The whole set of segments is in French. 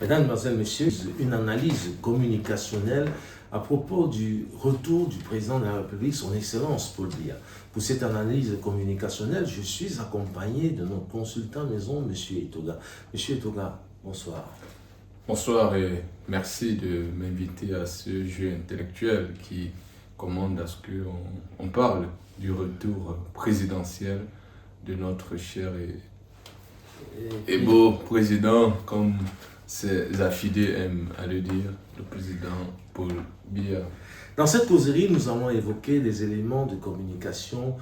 Mesdames, Mesdemoiselles, Messieurs, une analyse communicationnelle à propos du retour du président de la République, son Excellence Paul Biya. Pour cette analyse communicationnelle, je suis accompagné de notre consultant maison, M. Etoga. M. Etoga, bonsoir. Bonsoir et merci de m'inviter à ce jeu intellectuel qui commande à ce qu'on parle du retour présidentiel de notre cher et beau président, comme ses affidés aiment à le dire, le président Paul Biya. Dans cette causerie, nous allons évoquer des éléments de communication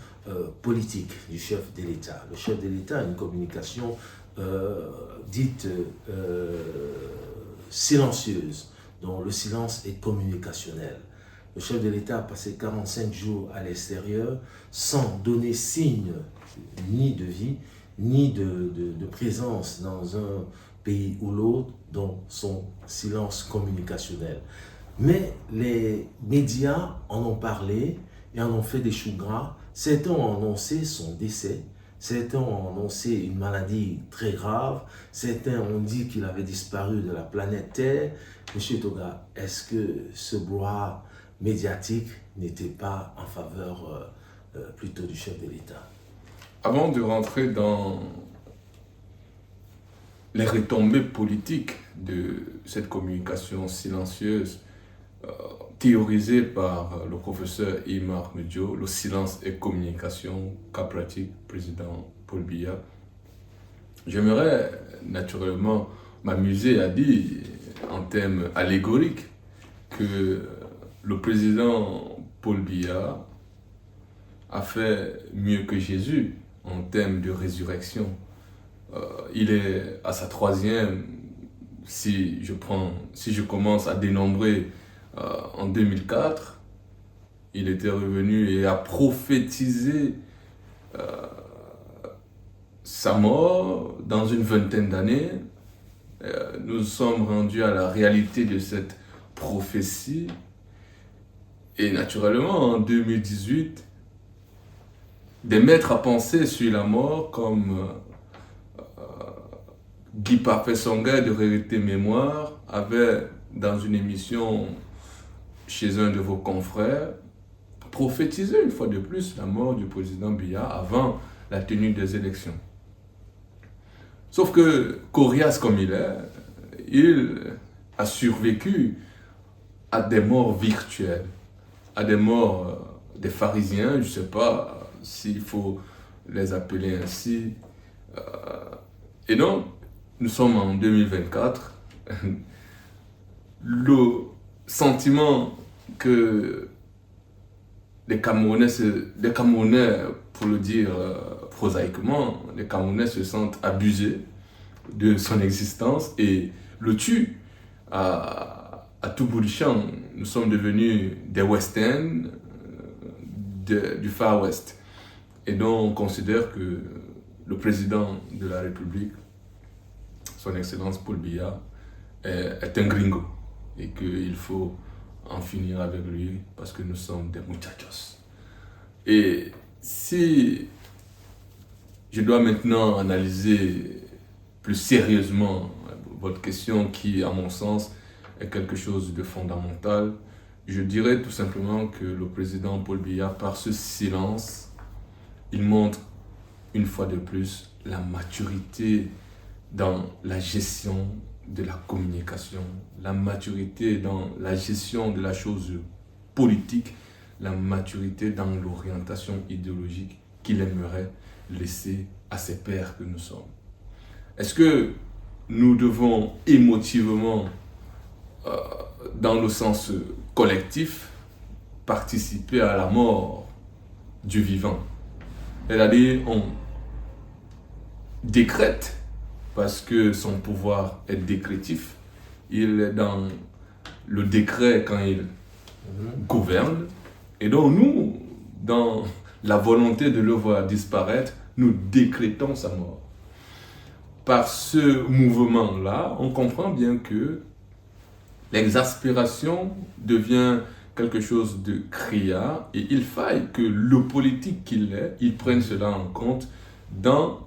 politique du chef de l'État. Le chef de l'État a une communication dite silencieuse, dont le silence est communicationnel. Le chef de l'État a passé 45 jours à l'extérieur sans donner signe ni de vie, ni de présence dans un pays ou l'autre, dont son silence communicationnel. Mais les médias en ont parlé et en ont fait des choux gras. Certains ont annoncé son décès, certains ont annoncé une maladie très grave, certains ont dit qu'il avait disparu de la planète Terre. Monsieur Toga, est-ce que ce brouhaha médiatique n'était pas en faveur plutôt du chef de l'État? Avant de rentrer dans les retombées politiques de cette communication silencieuse théorisée par le professeur Imar Medjo, le silence et communication qu'a pratique le président Paul Biya, j'aimerais naturellement m'amuser à dire en termes allégoriques que le président Paul Biya a fait mieux que Jésus en termes de résurrection. Il est à sa troisième, si je commence à dénombrer en 2004, il était revenu et a prophétisé sa mort dans une vingtaine d'années. Nous sommes rendus à la réalité de cette prophétie. Et naturellement, en 2018, des maîtres à penser sur la mort comme Guy Parfait-Sangay de Vérité Mémoire avait, dans une émission chez un de vos confrères, prophétisé une fois de plus la mort du président Biya avant la tenue des élections. Sauf que, coriace comme il est, il a survécu à des morts virtuelles, à des morts des pharisiens, je ne sais pas s'il faut les appeler ainsi. Et donc, nous sommes en 2024. Le sentiment que les Camerounais, pour le dire prosaïquement, les Camerounais se sentent abusés de son existence et le tuent à tout bout du champ. Nous sommes devenus des West End, du Far West. Et donc on considère que le président de la République, son Excellence Paul Biya, est un gringo et qu'il faut en finir avec lui parce que nous sommes des muchachos. Et si je dois maintenant analyser plus sérieusement votre question qui, à mon sens, est quelque chose de fondamental, je dirais tout simplement que le président Paul Biya, par ce silence, il montre une fois de plus la maturité dans la gestion de la communication, la maturité dans la gestion de la chose politique, la maturité dans l'orientation idéologique qu'il aimerait laisser à ses pairs que nous sommes. Est-ce que nous devons émotivement, dans le sens collectif, participer à la mort du vivant? C'est-à-dire, on décrète parce que son pouvoir est décrétif. Il est dans le décret quand il gouverne. Et donc nous, dans la volonté de le voir disparaître, nous décrétons sa mort. Par ce mouvement-là, on comprend bien que l'exaspération devient quelque chose de criard et il faille que le politique qu'il est, il prenne cela en compte dans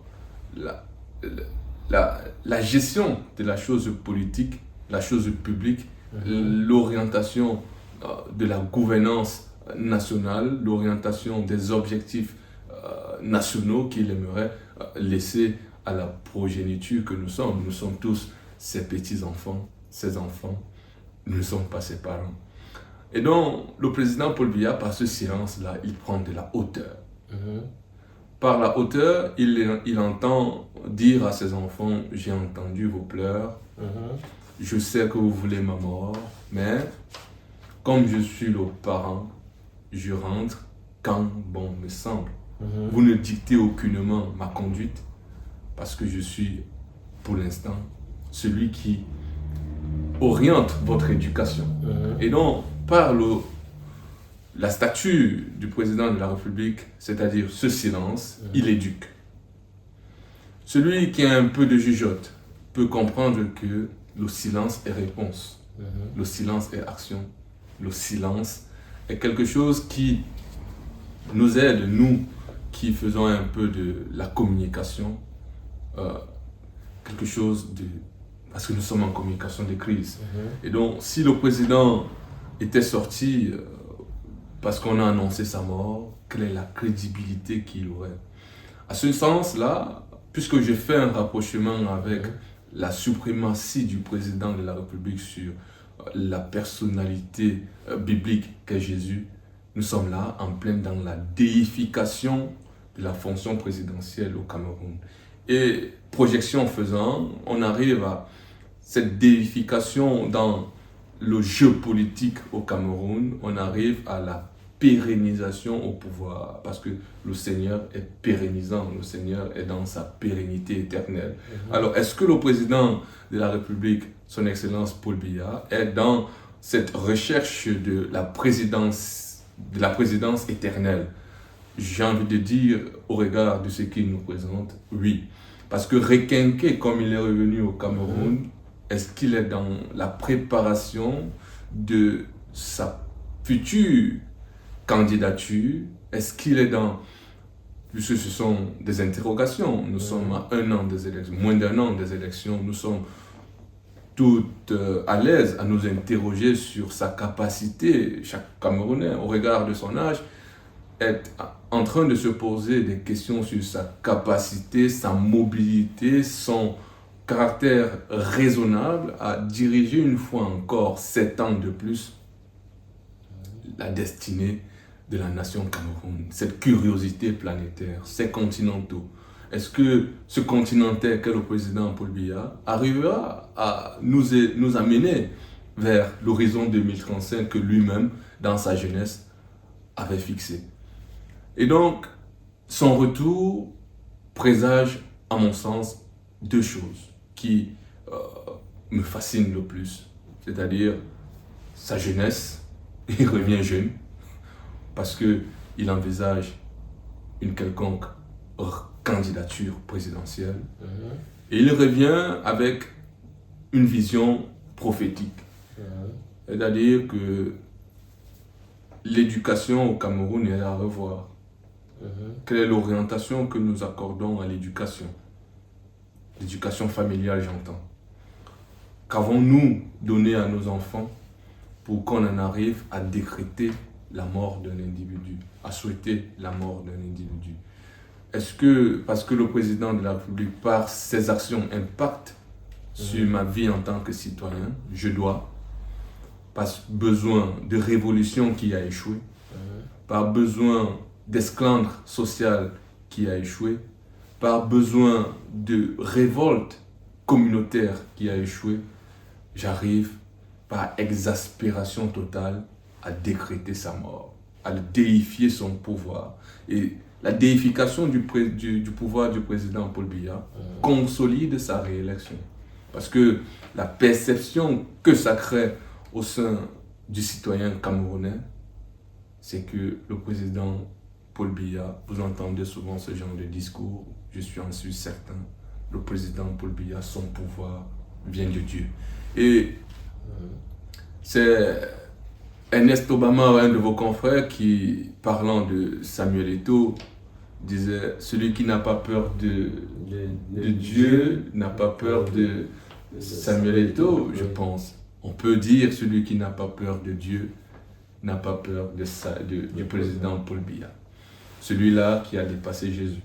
la gestion de la chose politique la chose publique, l'orientation de la gouvernance nationale, l'orientation des objectifs nationaux qu'il aimerait laisser à la progéniture que nous sommes. Nous sommes tous ses petits-enfants, ses enfants, nous ne sommes pas ses parents. Et donc, le président Paul Biya, par ce silence-là, il prend de la hauteur. Par la hauteur, il entend dire à ses enfants, j'ai entendu vos pleurs, je sais que vous voulez ma mort, mais comme je suis le parent, je rentre quand bon me semble. Vous ne dictez aucunement ma conduite, parce que je suis, pour l'instant, celui qui oriente votre éducation. Et donc, par la statue du président de la République, c'est-à-dire ce silence, il éduque. Celui qui a un peu de jugeote peut comprendre que le silence est réponse, le silence est action, le silence est quelque chose qui nous aide, nous qui faisons un peu de la communication, quelque chose de... parce que nous sommes en communication de crise. Et donc, si le président était sorti parce qu'on a annoncé sa mort, quelle est la crédibilité qu'il aurait? À ce sens-là, puisque je fais un rapprochement avec la suprématie du président de la République sur la personnalité biblique qu'est Jésus, nous sommes là en plein dans la déification de la fonction présidentielle au Cameroun. Et projection faisant, on arrive à cette déification dans le jeu politique au Cameroun, on arrive à la pérennisation au pouvoir, parce que le Seigneur est pérennisant, le Seigneur est dans sa pérennité éternelle. Alors, est-ce que le président de la République, son Excellence Paul Biya, est dans cette recherche de la présidence éternelle? J'ai envie de dire, au regard de ce qu'il nous présente, oui. Parce que requinqué comme il est revenu au Cameroun, est-ce qu'il est dans la préparation de sa future candidature? Est-ce qu'il est dans... Puisque ce sont des interrogations, nous sommes à un an des élections, moins d'un an des élections, nous sommes toutes à l'aise à nous interroger sur sa capacité, chaque Camerounais, au regard de son âge, est en train de se poser des questions sur sa capacité, sa mobilité, son caractère raisonnable à diriger une fois encore 7 ans de plus la destinée de la nation Cameroun, cette curiosité planétaire, ces continentaux. Est-ce que ce continentaire qu'est le président Paul Biya arrivera à nous amener vers l'horizon 2035 que lui-même, dans sa jeunesse, avait fixé? Et donc, son retour présage, à mon sens, 2 choses qui me fascinent le plus. C'est-à-dire sa jeunesse, il revient jeune, parce qu'il envisage une quelconque candidature présidentielle. Et il revient avec une vision prophétique. C'est-à-dire que l'éducation au Cameroun est à revoir. Quelle est l'orientation que nous accordons à l'éducation? L'éducation familiale, j'entends. Qu'avons-nous donné à nos enfants pour qu'on en arrive à décréter la mort d'un individu, à souhaiter la mort d'un individu? Est-ce que, parce que le président de la République, par ses actions, impacte sur ma vie en tant que citoyen, je dois, par besoin de révolution qui a échoué, par besoin d'esclandre sociale qui a échoué, par besoin de révolte communautaire qui a échoué, j'arrive par exaspération totale à décréter sa mort, à le déifier son pouvoir. Et la déification du pouvoir du président Paul Biya consolide sa réélection. Parce que la perception que ça crée au sein du citoyen camerounais, c'est que le président Paul Biya, vous entendez souvent ce genre de discours, je suis en suis certain, le président Paul Biya, son pouvoir vient de Dieu. Et c'est Ernest Obama, un de vos confrères, qui, parlant de Samuel Eto'o, disait « Celui qui n'a pas peur de Dieu n'a pas peur Samuel Eto'o, je pense. On peut dire celui qui n'a pas peur de Dieu n'a pas peur du président Paul Biya. Celui-là qui a dépassé Jésus.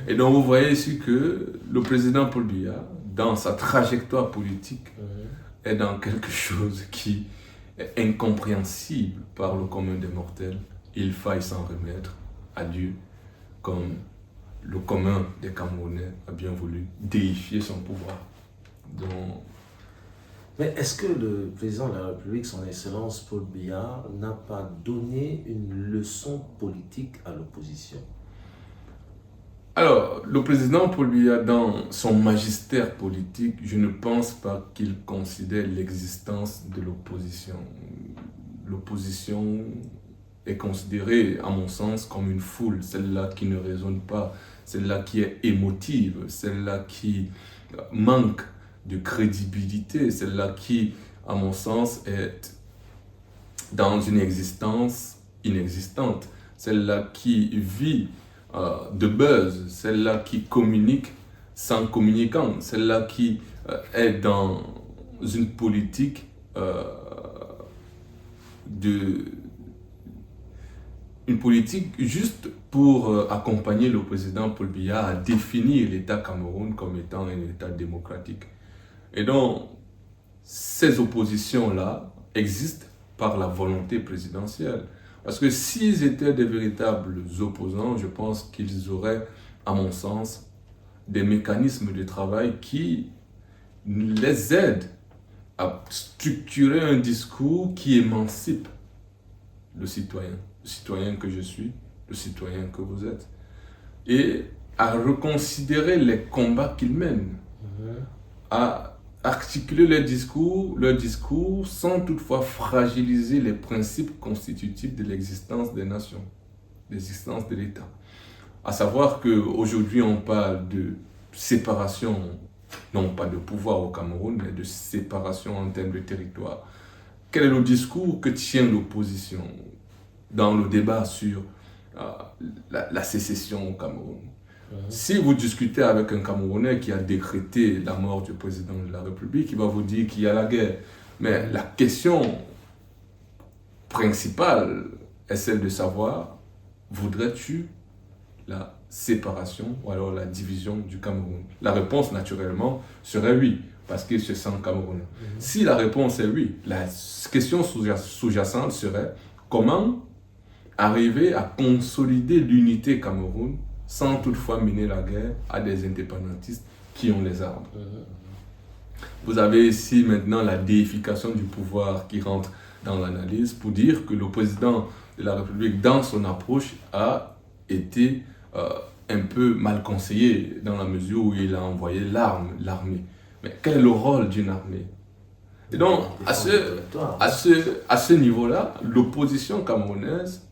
Et donc vous voyez ici que le président Paul Biya, dans sa trajectoire politique, est dans quelque chose qui est incompréhensible par le commun des mortels. Il faille s'en remettre à Dieu, comme le commun des Camerounais a bien voulu déifier son pouvoir. Donc, mais est-ce que le président de la République, son Excellence Paul Biya, n'a pas donné une leçon politique à l'opposition? alors, le président Paul Biya, dans son magistère politique, je ne pense pas qu'il considère l'existence de l'opposition. L'opposition est considérée, à mon sens, comme une foule, celle-là qui ne raisonne pas, celle-là qui est émotive, celle-là qui manque de crédibilité, celle-là qui, à mon sens, est dans une existence inexistante, celle-là qui vit de buzz, celle-là qui communique sans communicant, celle-là qui est dans une politique une politique juste pour accompagner le président Paul Biya à définir l'État Cameroun comme étant un État démocratique. Et donc, ces oppositions-là existent par la volonté présidentielle. Parce que s'ils étaient des véritables opposants, je pense qu'ils auraient, à mon sens, des mécanismes de travail qui les aident à structurer un discours qui émancipe le citoyen que je suis, le citoyen que vous êtes, et à reconsidérer les combats qu'ils mènent, à articuler leur discours sans toutefois fragiliser les principes constitutifs de l'existence des nations, de l'existence de l'État. À savoir qu'aujourd'hui, on parle de séparation, non pas de pouvoir au Cameroun, mais de séparation en termes de territoire. Quel est le discours que tient l'opposition dans le débat sur la sécession au Cameroun? Si vous discutez avec un Camerounais qui a décrété la mort du président de la République, il va vous dire qu'il y a la guerre. Mais la question principale est celle de savoir, voudrais-tu la séparation ou alors la division du Cameroun? La réponse, naturellement, serait oui, parce qu'il se sent Camerounais. Si la réponse est oui, la question sous-jacente serait comment arriver à consolider l'unité Cameroun sans toutefois mener la guerre à des indépendantistes qui ont les armes. Vous avez ici maintenant la déification du pouvoir qui rentre dans l'analyse pour dire que le président de la République, dans son approche, a été un peu mal conseillé dans la mesure où il a envoyé l'armée. Mais quel est le rôle d'une armée? Et donc, à ce niveau-là, l'opposition camerounaise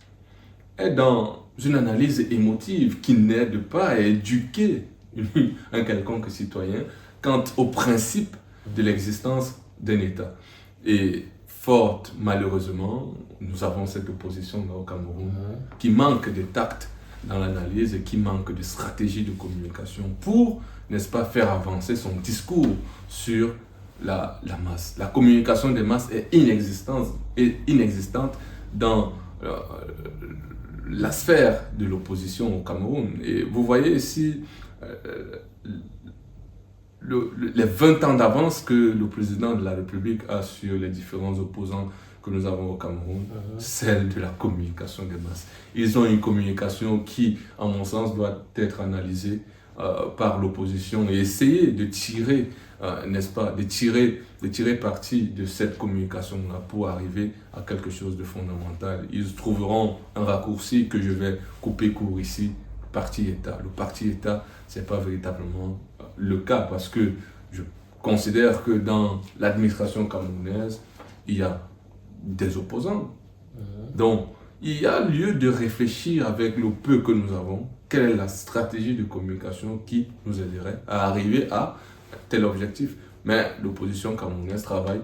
est dans une analyse émotive qui n'aide pas à éduquer un quelconque citoyen quant au principe de l'existence d'un État. Et fort malheureusement, nous avons cette opposition au Cameroun qui manque de tact dans l'analyse et qui manque de stratégie de communication pour, n'est-ce pas, faire avancer son discours sur la masse. La communication des masses est inexistante dans la sphère de l'opposition au Cameroun. Et vous voyez ici les 20 ans d'avance que le président de la République a sur les différents opposants que nous avons au Cameroun, celle de la communication des masses. Ils ont une communication qui, à mon sens, doit être analysée par l'opposition et essayer de tirer, n'est-ce pas, de tirer parti de cette communication-là pour arriver à quelque chose de fondamental. Ils trouveront un raccourci que je vais couper court ici, parti-État. Le parti-État, ce n'est pas véritablement le cas parce que je considère que dans l'administration camerounaise, il y a des opposants. Donc, il y a lieu de réfléchir avec le peu que nous avons, quelle est la stratégie de communication qui nous aiderait à arriver à tel objectif. Mais l'opposition camerounaise travaille,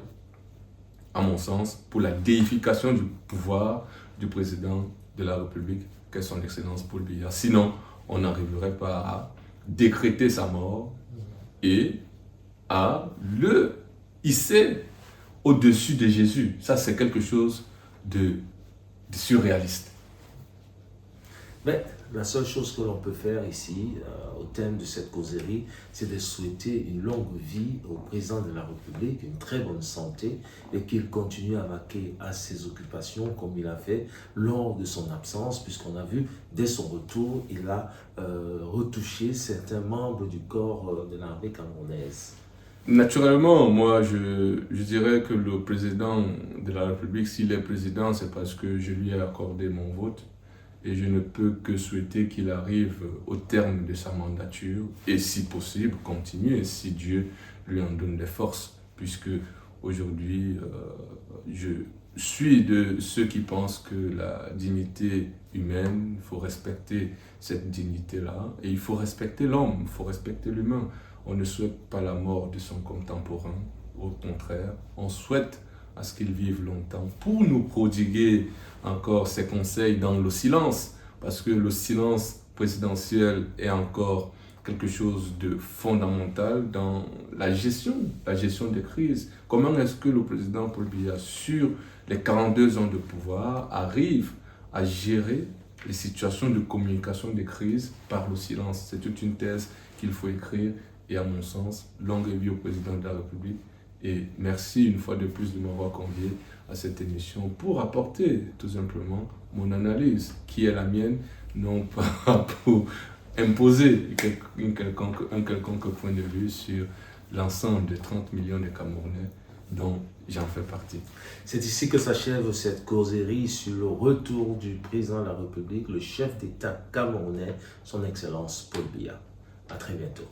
à mon sens, pour la déification du pouvoir du président de la République, qu'est son Excellence Paul Biya. Sinon, on n'arriverait pas à décréter sa mort et à le hissé au-dessus de Jésus. Ça, c'est quelque chose de surréaliste. Mais la seule chose que l'on peut faire ici, au thème de cette causerie, c'est de souhaiter une longue vie au président de la République, une très bonne santé, et qu'il continue à vaquer à ses occupations comme il a fait lors de son absence, puisqu'on a vu, dès son retour, il a retouché certains membres du corps de l'armée camerounaise. Naturellement, moi, je dirais que le président de la République, s'il est président, c'est parce que je lui ai accordé mon vote. Et je ne peux que souhaiter qu'il arrive au terme de sa mandature et, si possible, continuer, si Dieu lui en donne des forces. Puisque aujourd'hui, je suis de ceux qui pensent que la dignité humaine, il faut respecter cette dignité-là. Et il faut respecter l'homme, il faut respecter l'humain. On ne souhaite pas la mort de son contemporain. Au contraire, on souhaite à ce qu'il vive longtemps pour nous prodiguer encore ses conseils dans le silence, parce que le silence présidentiel est encore quelque chose de fondamental dans la gestion des crises. Comment est-ce que le président Paul Biya, sur les 42 ans de pouvoir, arrive à gérer les situations de communication des crises par le silence? C'est toute une thèse qu'il faut écrire, et à mon sens, longue vie au président de la République. Et merci une fois de plus de m'avoir convié à cette émission pour apporter tout simplement mon analyse, qui est la mienne, non pas pour imposer un quelconque point de vue sur l'ensemble de 30 millions de Camerounais dont j'en fais partie. C'est ici que s'achève cette causerie sur le retour du président de la République, le chef d'État camerounais, son Excellence Paul Biya. À très bientôt.